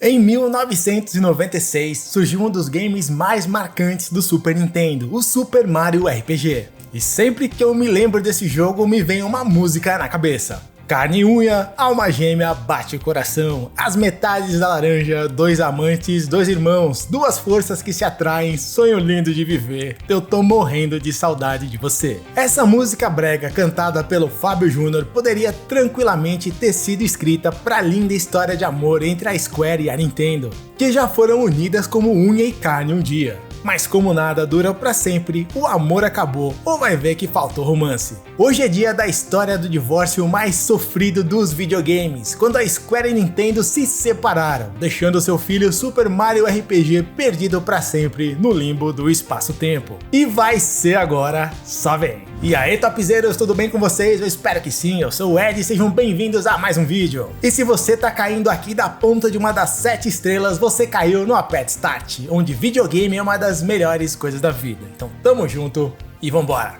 Em 1996, surgiu um dos games mais marcantes do Super Nintendo, o Super Mario RPG. E sempre que eu me lembro desse jogo, me vem uma música na cabeça. Carne e unha, alma gêmea, bate o coração, as metades da laranja, dois amantes, dois irmãos, duas forças que se atraem, sonho lindo de viver, eu tô morrendo de saudade de você. Essa música brega, cantada pelo Fábio Júnior, poderia tranquilamente ter sido escrita pra linda história de amor entre a Square e a Nintendo, que já foram unidas como unha e carne um dia. Mas como nada dura pra sempre, o amor acabou, ou vai ver que faltou romance. Hoje é dia da história do divórcio mais sofrido dos videogames, quando a Square e Nintendo se separaram, deixando seu filho Super Mario RPG perdido pra sempre no limbo do espaço-tempo. E vai ser agora, só vem! E aí, topzeiros, tudo bem com vocês? Eu espero que sim, eu sou o Ed e sejam bem-vindos a mais um vídeo. E se você tá caindo aqui da ponta de uma das 7 estrelas, você caiu no Aperte Start, onde videogame é uma das melhores coisas da vida. Então tamo junto e vambora!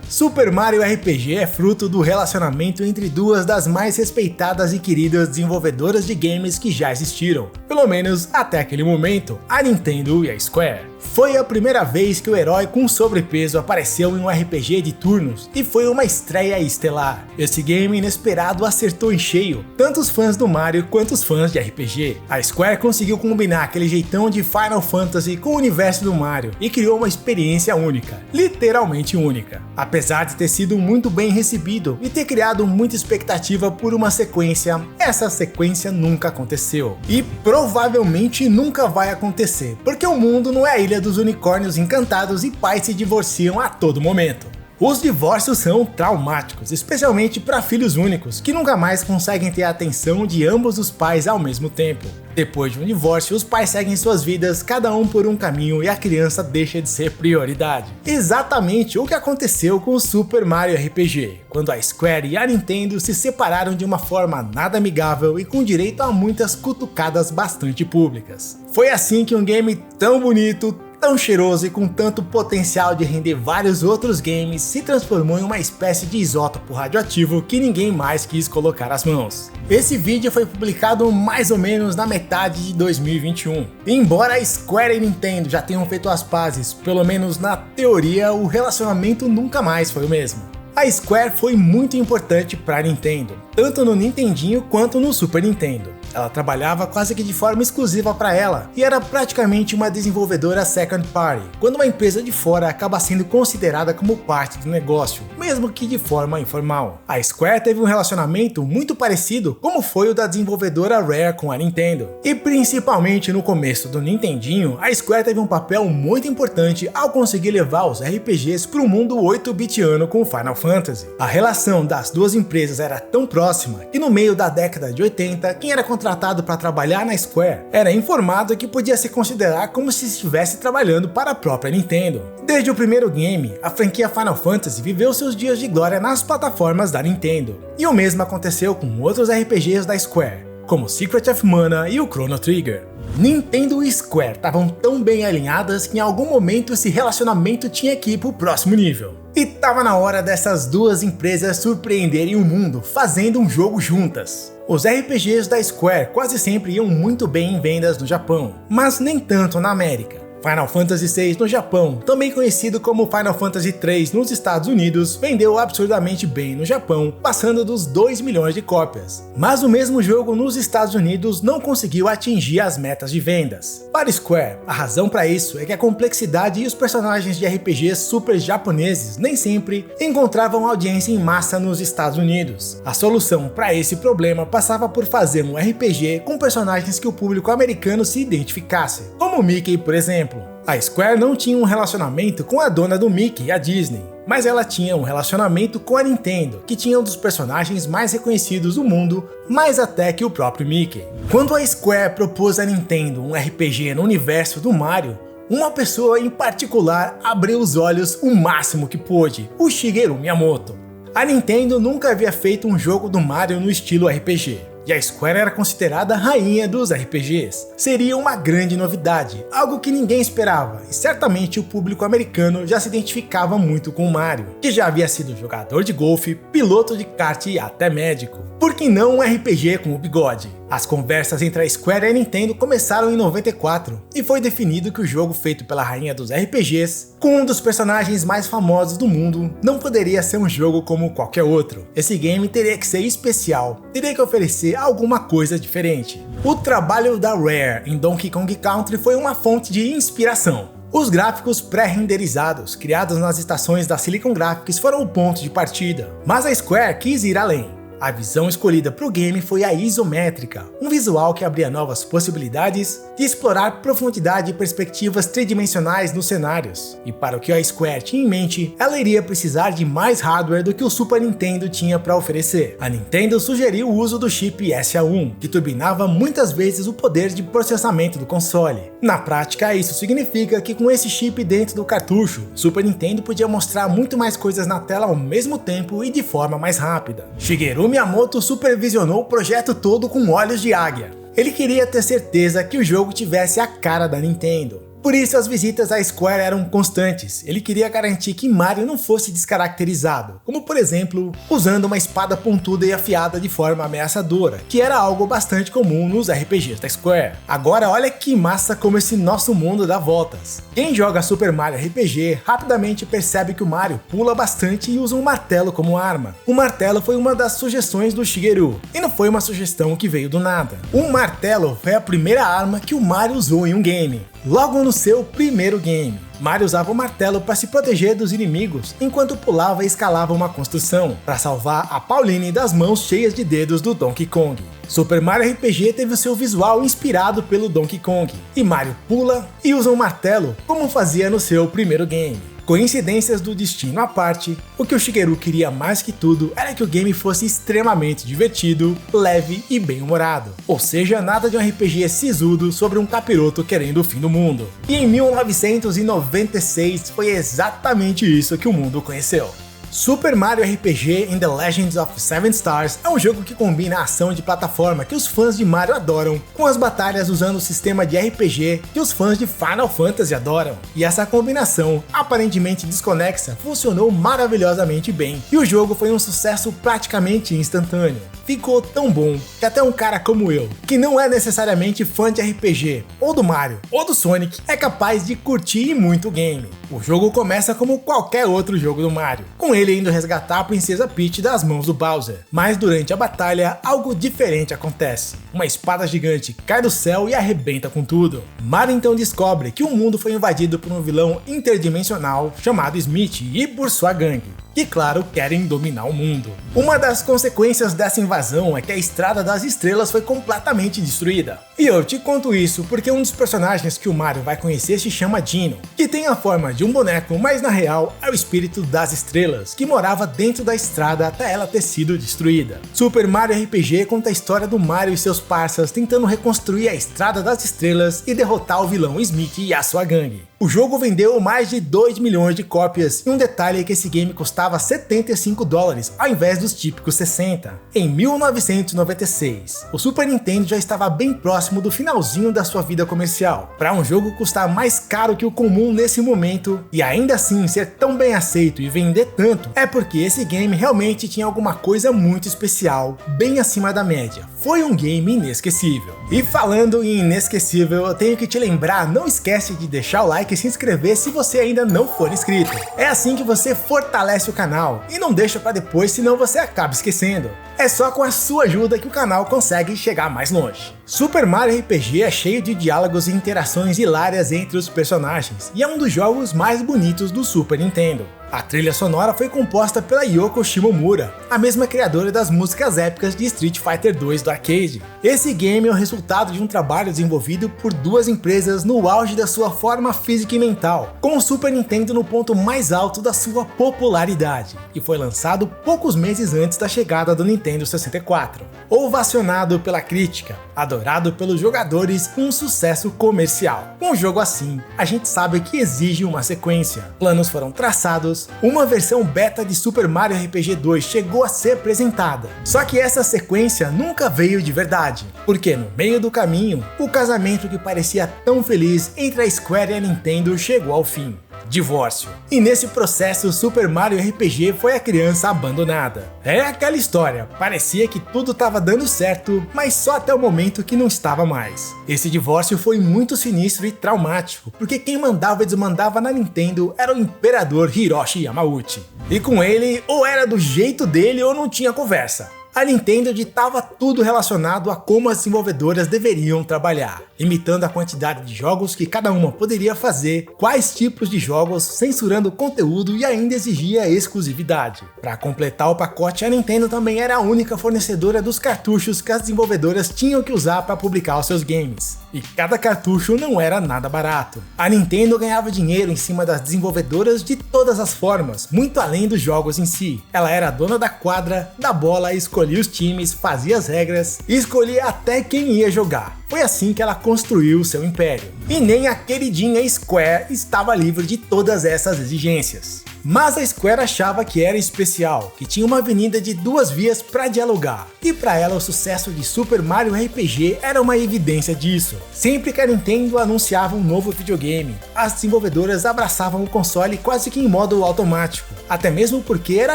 Super Mario RPG é fruto do relacionamento entre duas das mais respeitadas e queridas desenvolvedoras de games que já existiram, pelo menos até aquele momento, a Nintendo e a Square. Foi a primeira vez que o herói com sobrepeso apareceu em um RPG de turnos e foi uma estreia estelar. Esse game inesperado acertou em cheio, tanto os fãs do Mario quanto os fãs de RPG. A Square conseguiu combinar aquele jeitão de Final Fantasy com o universo do Mario e criou uma experiência única, literalmente única. Apesar de ter sido muito bem recebido e ter criado muita expectativa por uma sequência, essa sequência nunca aconteceu. E provavelmente nunca vai acontecer, porque o mundo não é a ilha dos unicórnios encantados e pais se divorciam a todo momento. Os divórcios são traumáticos, especialmente para filhos únicos, que nunca mais conseguem ter a atenção de ambos os pais ao mesmo tempo. Depois de um divórcio, os pais seguem suas vidas, cada um por um caminho, e a criança deixa de ser prioridade. Exatamente o que aconteceu com o Super Mario RPG, quando a Square e a Nintendo se separaram de uma forma nada amigável e com direito a muitas cutucadas bastante públicas. Foi assim que um game tão bonito, tão cheiroso e com tanto potencial de render vários outros games se transformou em uma espécie de isótopo radioativo que ninguém mais quis colocar as mãos. Esse vídeo foi publicado mais ou menos na metade de 2021. E embora a Square e Nintendo já tenham feito as pazes, pelo menos na teoria, o relacionamento nunca mais foi o mesmo. A Square foi muito importante para a Nintendo, tanto no Nintendinho quanto no Super Nintendo. Ela trabalhava quase que de forma exclusiva para ela, e era praticamente uma desenvolvedora second party, quando uma empresa de fora acaba sendo considerada como parte do negócio, mesmo que de forma informal. A Square teve um relacionamento muito parecido como foi o da desenvolvedora Rare com a Nintendo. E principalmente no começo do Nintendinho, a Square teve um papel muito importante ao conseguir levar os RPGs para o mundo 8-bitiano com Final Fantasy. A relação das duas empresas era tão próxima que no meio da década de 80, quem era contratado para trabalhar na Square era informado que podia se considerar como se estivesse trabalhando para a própria Nintendo. Desde o primeiro game, a franquia Final Fantasy viveu seus dias de glória nas plataformas da Nintendo. E o mesmo aconteceu com outros RPGs da Square, como Secret of Mana e o Chrono Trigger. Nintendo e Square estavam tão bem alinhadas que em algum momento esse relacionamento tinha que ir para o próximo nível. E tava na hora dessas duas empresas surpreenderem o mundo fazendo um jogo juntas. Os RPGs da Square quase sempre iam muito bem em vendas no Japão, mas nem tanto na América. Final Fantasy VI no Japão, também conhecido como Final Fantasy III nos Estados Unidos, vendeu absurdamente bem no Japão, passando dos 2 milhões de cópias. Mas o mesmo jogo nos Estados Unidos não conseguiu atingir as metas de vendas. Para Square, a razão para isso é que a complexidade e os personagens de RPGs super japoneses nem sempre encontravam audiência em massa nos Estados Unidos. A solução para esse problema passava por fazer um RPG com personagens que o público americano se identificasse, como o Mickey, por exemplo. A Square não tinha um relacionamento com a dona do Mickey, a Disney, mas ela tinha um relacionamento com a Nintendo, que tinha um dos personagens mais reconhecidos do mundo, mais até que o próprio Mickey. Quando a Square propôs à Nintendo um RPG no universo do Mario, uma pessoa em particular abriu os olhos o máximo que pôde, o Shigeru Miyamoto. A Nintendo nunca havia feito um jogo do Mario no estilo RPG. e a Square era considerada a rainha dos RPGs. Seria uma grande novidade, algo que ninguém esperava, e certamente o público americano já se identificava muito com o Mario, que já havia sido jogador de golfe, piloto de kart e até médico. Por que não um RPG com o bigode? As conversas entre a Square e a Nintendo começaram em 94, e foi definido que o jogo feito pela rainha dos RPGs, com um dos personagens mais famosos do mundo, não poderia ser um jogo como qualquer outro. Esse game teria que ser especial, teria que oferecer alguma coisa diferente. O trabalho da Rare em Donkey Kong Country foi uma fonte de inspiração. Os gráficos pré-renderizados, criados nas estações da Silicon Graphics, foram o ponto de partida, mas a Square quis ir além. A visão escolhida para o game foi a isométrica, um visual que abria novas possibilidades de explorar profundidade e perspectivas tridimensionais nos cenários. E para o que a Square tinha em mente, ela iria precisar de mais hardware do que o Super Nintendo tinha para oferecer. A Nintendo sugeriu o uso do chip SA1, que turbinava muitas vezes o poder de processamento do console. Na prática, isso significa que com esse chip dentro do cartucho, o Super Nintendo podia mostrar muito mais coisas na tela ao mesmo tempo e de forma mais rápida. Shigeru Miyamoto supervisionou o projeto todo com olhos de águia. Ele queria ter certeza que o jogo tivesse a cara da Nintendo. Por isso as visitas à Square eram constantes. Ele queria garantir que Mario não fosse descaracterizado, como por exemplo, usando uma espada pontuda e afiada de forma ameaçadora, que era algo bastante comum nos RPGs da Square. Agora olha que massa como esse nosso mundo dá voltas. Quem joga Super Mario RPG rapidamente percebe que o Mario pula bastante e usa um martelo como arma. O martelo foi uma das sugestões do Shigeru, e não foi uma sugestão que veio do nada. O martelo foi a primeira arma que o Mario usou em um game. Logo no seu primeiro game, Mario usava o martelo para se proteger dos inimigos enquanto pulava e escalava uma construção, para salvar a Pauline das mãos cheias de dedos do Donkey Kong. Super Mario RPG teve o seu visual inspirado pelo Donkey Kong, e Mario pula e usa um martelo como fazia no seu primeiro game. Coincidências do destino à parte, o que o Shigeru queria mais que tudo era que o game fosse extremamente divertido, leve e bem-humorado. Ou seja, nada de um RPG sisudo sobre um capiroto querendo o fim do mundo. E em 1996 foi exatamente isso que o mundo conheceu. Super Mario RPG in The Legends of Seven Stars é um jogo que combina a ação de plataforma que os fãs de Mario adoram, com as batalhas usando o sistema de RPG que os fãs de Final Fantasy adoram. E essa combinação, aparentemente desconexa, funcionou maravilhosamente bem, e o jogo foi um sucesso praticamente instantâneo. Ficou tão bom que até um cara como eu, que não é necessariamente fã de RPG, ou do Mario, ou do Sonic, é capaz de curtir muito o game. O jogo começa como qualquer outro jogo do Mario, com ele indo resgatar a Princesa Peach das mãos do Bowser. Mas durante a batalha, algo diferente acontece. Uma espada gigante cai do céu e arrebenta com tudo. Mario então descobre que o mundo foi invadido por um vilão interdimensional chamado Smith e por sua gangue, que claro, querem dominar o mundo. Uma das consequências dessa invasão é que a Estrada das Estrelas foi completamente destruída. E eu te conto isso porque um dos personagens que o Mario vai conhecer se chama Dino, que tem a forma de um boneco, mas na real é o espírito das estrelas, que morava dentro da estrada até ela ter sido destruída. Super Mario RPG conta a história do Mario e seus parceiros tentando reconstruir a Estrada das Estrelas e derrotar o vilão Smith e a sua gangue. O jogo vendeu mais de 2 milhões de cópias, e um detalhe é que esse game custava $75 ao invés dos típicos 60. Em 1996, o Super Nintendo já estava bem próximo do finalzinho da sua vida comercial. Para um jogo custar mais caro que o comum nesse momento, e ainda assim ser tão bem aceito e vender tanto, é porque esse game realmente tinha alguma coisa muito especial, bem acima da média. Foi um game inesquecível. E falando em inesquecível, eu tenho que te lembrar, não esquece de deixar o like e se inscrever se você ainda não for inscrito. É assim que você fortalece o canal, e não deixa para depois, senão você acaba esquecendo. É só com a sua ajuda que o canal consegue chegar mais longe. Super Mario RPG é cheio de diálogos e interações hilárias entre os personagens, e é um dos jogos mais bonitos do Super Nintendo. A trilha sonora foi composta pela Yoko Shimomura, a mesma criadora das músicas épicas de Street Fighter 2 do arcade. Esse game é o resultado de um trabalho desenvolvido por duas empresas no auge da sua forma física e mental, com o Super Nintendo no ponto mais alto da sua popularidade, e foi lançado poucos meses antes da chegada do Nintendo Nintendo 64. Ovacionado pela crítica, adorado pelos jogadores e um sucesso comercial. Um jogo assim, a gente sabe que exige uma sequência. Planos foram traçados, uma versão beta de Super Mario RPG 2 chegou a ser apresentada. Só que essa sequência nunca veio de verdade, porque no meio do caminho, o casamento que parecia tão feliz entre a Square e a Nintendo chegou ao fim. Divórcio. E nesse processo, Super Mario RPG foi a criança abandonada. É aquela história, parecia que tudo estava dando certo, mas só até o momento que não estava mais. Esse divórcio foi muito sinistro e traumático, porque quem mandava e desmandava na Nintendo era o imperador Hiroshi Yamauchi. E com ele, ou era do jeito dele ou não tinha conversa. A Nintendo ditava tudo relacionado a como as desenvolvedoras deveriam trabalhar, limitando a quantidade de jogos que cada uma poderia fazer, quais tipos de jogos, censurando o conteúdo e ainda exigia exclusividade. Para completar o pacote, a Nintendo também era a única fornecedora dos cartuchos que as desenvolvedoras tinham que usar para publicar os seus games. E cada cartucho não era nada barato. A Nintendo ganhava dinheiro em cima das desenvolvedoras de todas as formas, muito além dos jogos em si. Ela era a dona da quadra, da bola, escolhia os times, fazia as regras e escolhia até quem ia jogar. Foi assim que ela construiu seu império. E nem a queridinha Square estava livre de todas essas exigências. Mas a Square achava que era especial, que tinha uma avenida de 2 vias para dialogar. E para ela o sucesso de Super Mario RPG era uma evidência disso. Sempre que a Nintendo anunciava um novo videogame, as desenvolvedoras abraçavam o console quase que em modo automático. Até mesmo porque era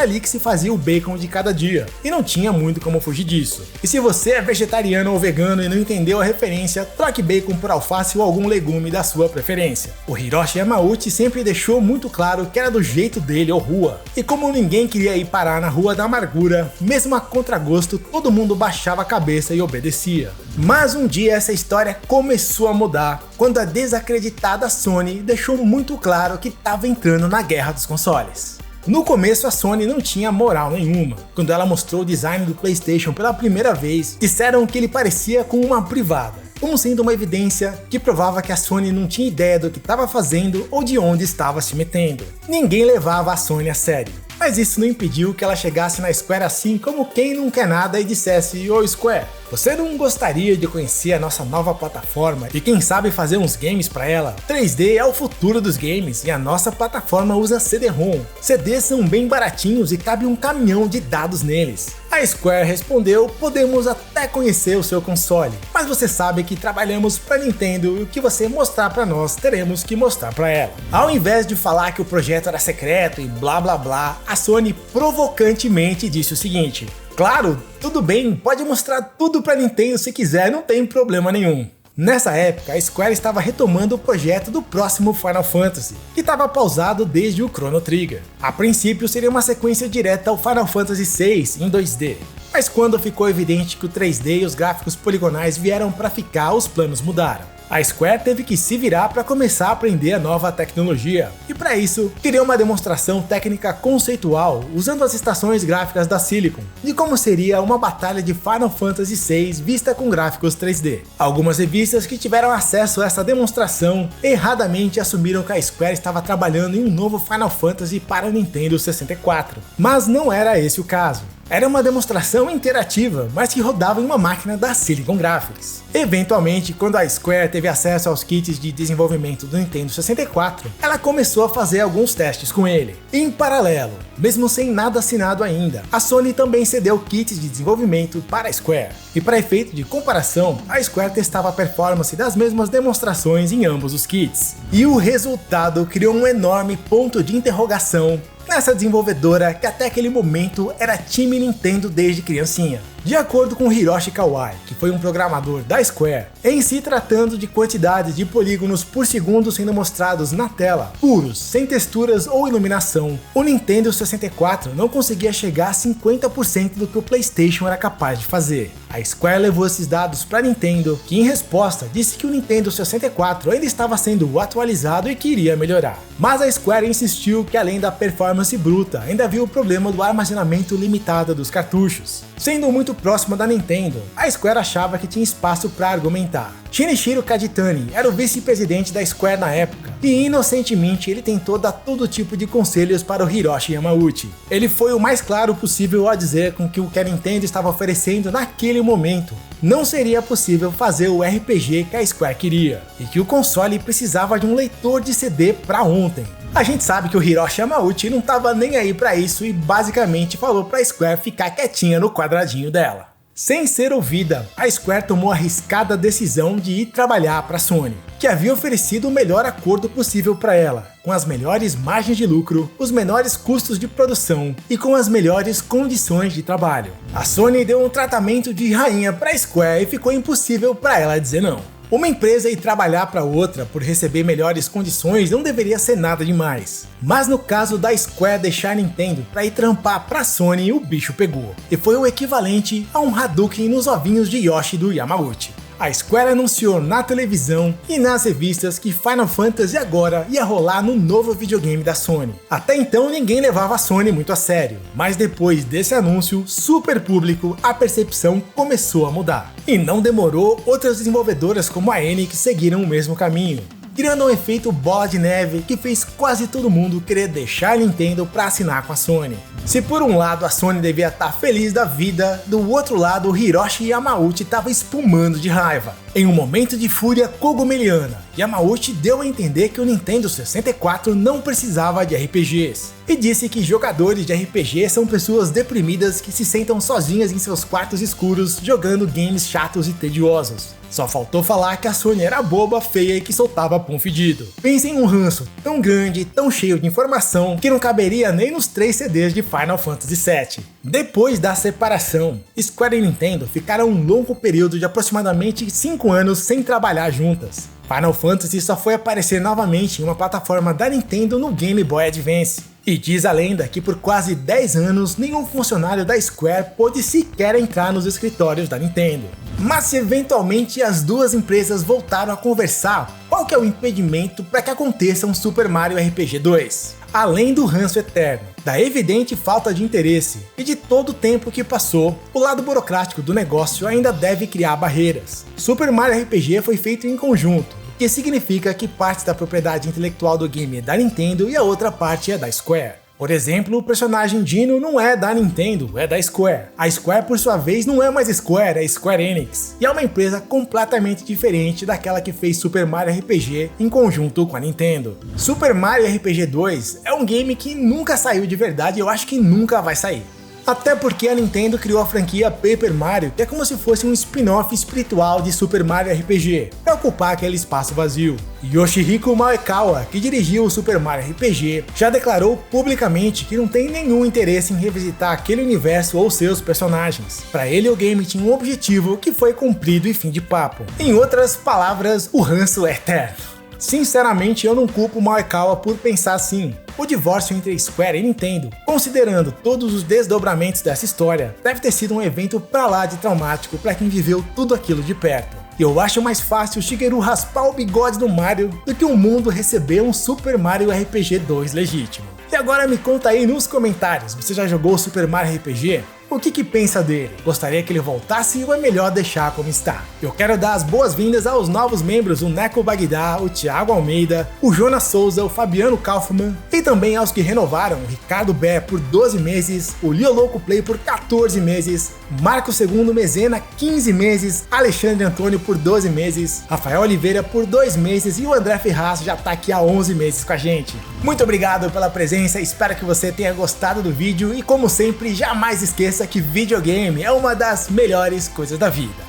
ali que se fazia o bacon de cada dia. E não tinha muito como fugir disso. E se você é vegetariano ou vegano e não entendeu a referência, troque bacon por alface ou algum legume da sua preferência. O Hiroshi Yamauchi sempre deixou muito claro que era do jeito dele ou rua. E como ninguém queria ir parar na Rua da Amargura, mesmo a contragosto, todo mundo baixava a cabeça e obedecia. Mas um dia essa história começou a mudar, quando a desacreditada Sony deixou muito claro que estava entrando na guerra dos consoles. No começo a Sony não tinha moral nenhuma. Quando ela mostrou o design do PlayStation pela primeira vez, disseram que ele parecia com uma privada, como sendo uma evidência que provava que a Sony não tinha ideia do que estava fazendo ou de onde estava se metendo. Ninguém levava a Sony a sério. Mas isso não impediu que ela chegasse na Square assim como quem não quer nada e dissesse: "Ô Square, você não gostaria de conhecer a nossa nova plataforma e quem sabe fazer uns games para ela? 3D é o futuro dos games e a nossa plataforma usa CD-ROM. CDs são bem baratinhos e cabe um caminhão de dados neles." A Square respondeu: "Podemos até conhecer o seu console, mas você sabe que trabalhamos para Nintendo e o que você mostrar para nós teremos que mostrar para ela." Ao invés de falar que o projeto era secreto e blá blá blá, a Sony provocantemente disse o seguinte: "Claro, tudo bem, pode mostrar tudo pra Nintendo se quiser, não tem problema nenhum." Nessa época, a Square estava retomando o projeto do próximo Final Fantasy, que estava pausado desde o Chrono Trigger. A princípio seria uma sequência direta ao Final Fantasy VI em 2D, mas quando ficou evidente que o 3D e os gráficos poligonais vieram para ficar, os planos mudaram. A Square teve que se virar para começar a aprender a nova tecnologia, e para isso, criou uma demonstração técnica conceitual usando as estações gráficas da Silicon, de como seria uma batalha de Final Fantasy VI vista com gráficos 3D. Algumas revistas que tiveram acesso a essa demonstração erradamente assumiram que a Square estava trabalhando em um novo Final Fantasy para o Nintendo 64, mas não era esse o caso. Era uma demonstração interativa, mas que rodava em uma máquina da Silicon Graphics. Eventualmente, quando a Square teve acesso aos kits de desenvolvimento do Nintendo 64, ela começou a fazer alguns testes com ele. Em paralelo, mesmo sem nada assinado ainda, a Sony também cedeu kits de desenvolvimento para a Square. E para efeito de comparação, a Square testava a performance das mesmas demonstrações em ambos os kits. E o resultado criou um enorme ponto de interrogação nessa desenvolvedora que até aquele momento era time Nintendo desde criancinha. De acordo com Hiroshi Kawai, que foi um programador da Square, em se tratando de quantidade de polígonos por segundo sendo mostrados na tela, puros, sem texturas ou iluminação, o Nintendo 64 não conseguia chegar a 50% do que o PlayStation era capaz de fazer. A Square levou esses dados para a Nintendo, que em resposta disse que o Nintendo 64 ainda estava sendo atualizado e que iria melhorar. Mas a Square insistiu que além da performance bruta, ainda havia o problema do armazenamento limitado dos cartuchos. Sendo muito próxima da Nintendo, a Square achava que tinha espaço para argumentar. Shinichiro Kaditani era o vice-presidente da Square na época, e inocentemente ele tentou dar todo tipo de conselhos para o Hiroshi Yamauchi. Ele foi o mais claro possível a dizer com que o que a Nintendo estava oferecendo naquele momento não seria possível fazer o RPG que a Square queria, e que o console precisava de um leitor de CD para ontem. A gente sabe que o Hiroshi Yamauchi não estava nem aí para isso e basicamente falou para a Square ficar quietinha no quadradinho dela. Sem ser ouvida, a Square tomou a arriscada decisão de ir trabalhar para a Sony, que havia oferecido o melhor acordo possível para ela, com as melhores margens de lucro, os menores custos de produção e com as melhores condições de trabalho. A Sony deu um tratamento de rainha para a Square e ficou impossível para ela dizer não. Uma empresa ir trabalhar para outra por receber melhores condições não deveria ser nada demais. Mas no caso da Square deixar a Nintendo para ir trampar para a Sony, o bicho pegou. E foi o equivalente a um Hadouken nos ovinhos de Yoshi do Yamauchi. A Square anunciou na televisão e nas revistas que Final Fantasy agora ia rolar no novo videogame da Sony. Até então ninguém levava a Sony muito a sério, mas depois desse anúncio super público, a percepção começou a mudar. E não demorou, outras desenvolvedoras como a Enix seguiram o mesmo caminho, criando um efeito bola de neve que fez quase todo mundo querer deixar a Nintendo para assinar com a Sony. Se por um lado a Sony devia estar feliz da vida, do outro lado o Hiroshi Yamauchi estava espumando de raiva. Em um momento de fúria cogumeliana, Yamauchi deu a entender que o Nintendo 64 não precisava de RPGs, e disse que jogadores de RPG são pessoas deprimidas que se sentam sozinhas em seus quartos escuros jogando games chatos e tediosos. Só faltou falar que a Sony era boba, feia e que soltava pum fedido. Pense em um ranço tão grande, tão cheio de informação, que não caberia nem nos 3 CDs de Final Fantasy VII. Depois da separação, Square e Nintendo ficaram um longo período de aproximadamente 5 anos sem trabalhar juntas. Final Fantasy só foi aparecer novamente em uma plataforma da Nintendo no Game Boy Advance. E diz a lenda que por quase 10 anos nenhum funcionário da Square pôde sequer entrar nos escritórios da Nintendo. Mas se eventualmente as duas empresas voltaram a conversar, qual que é o impedimento para que aconteça um Super Mario RPG 2? Além do ranço eterno, da evidente falta de interesse e de todo o tempo que passou, o lado burocrático do negócio ainda deve criar barreiras. Super Mario RPG foi feito em conjunto, o que significa que parte da propriedade intelectual do game é da Nintendo e a outra parte é da Square. Por exemplo, o personagem Dino não é da Nintendo, é da Square. A Square, por sua vez, não é mais Square, é Square Enix. E é uma empresa completamente diferente daquela que fez Super Mario RPG em conjunto com a Nintendo. Super Mario RPG 2 é um game que nunca saiu de verdade e eu acho que nunca vai sair. Até porque a Nintendo criou a franquia Paper Mario, que é como se fosse um spin-off espiritual de Super Mario RPG, para ocupar aquele espaço vazio. Yoshihiko Maekawa, que dirigiu o Super Mario RPG, já declarou publicamente que não tem nenhum interesse em revisitar aquele universo ou seus personagens. Para ele, o game tinha um objetivo que foi cumprido e fim de papo. Em outras palavras, o ranço é eterno. Sinceramente, eu não culpo Maekawa por pensar assim. O divórcio entre Square e Nintendo, considerando todos os desdobramentos dessa história, deve ter sido um evento pra lá de traumático para quem viveu tudo aquilo de perto. E eu acho mais fácil o Shigeru raspar o bigode do Mario do que o mundo receber um Super Mario RPG 2 legítimo. E agora me conta aí nos comentários, você já jogou o Super Mario RPG? O que pensa dele? Gostaria que ele voltasse ou é melhor deixar como está? Eu quero dar as boas-vindas aos novos membros, o Neco Bagdá, o Thiago Almeida, o Jonas Souza, o Fabiano Kaufmann e também aos que renovaram, o Ricardo Bé por 12 meses, o Lioloco Play por 14 meses, Marco II Mezena 15 meses, Alexandre Antônio por 12 meses, Rafael Oliveira por 2 meses e o André Ferraz já tá aqui há 11 meses com a gente. Muito obrigado pela presença, espero que você tenha gostado do vídeo e como sempre, jamais esqueça que videogame é uma das melhores coisas da vida.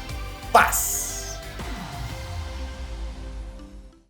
Paz!